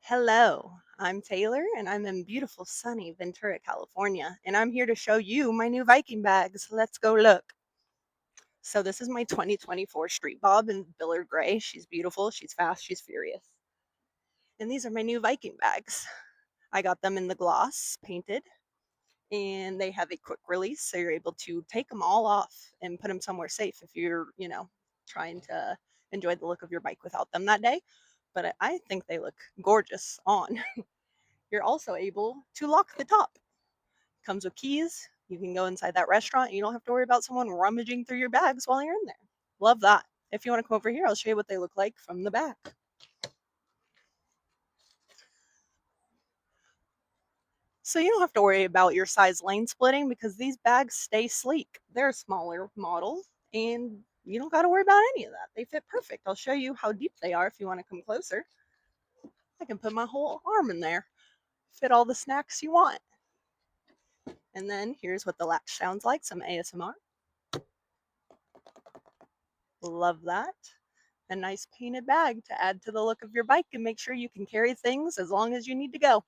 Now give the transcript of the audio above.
Hello, I'm Taylor and I'm in beautiful sunny Ventura, California, and I'm here to show you my new Viking bags. Let's go look. So this is my 2024 Street Bob in Billiard Gray. She's beautiful, she's fast, she's furious. And these are my new Viking bags. I got them in the gloss painted and they have a quick release so you're able to take them all off and put them somewhere safe if you're trying to enjoy the look of your bike without them that day. But I think they look gorgeous on. You're also able to lock the top. Comes with keys. You can go inside that restaurant and you don't have to worry about someone rummaging through your bags while you're in there. Love that. If you want to come over here, I'll show you what they look like from the back. So you don't have to worry about your size lane splitting because these bags stay sleek. They're a smaller model and you don't got to worry about any of that. They fit perfect. I'll show you how deep they are if you want to come closer. I can put my whole arm in there, fit all the snacks you want. And then here's what the latch sounds like, some ASMR. Love that. A nice painted bag to add to the look of your bike and make sure you can carry things as long as you need to go.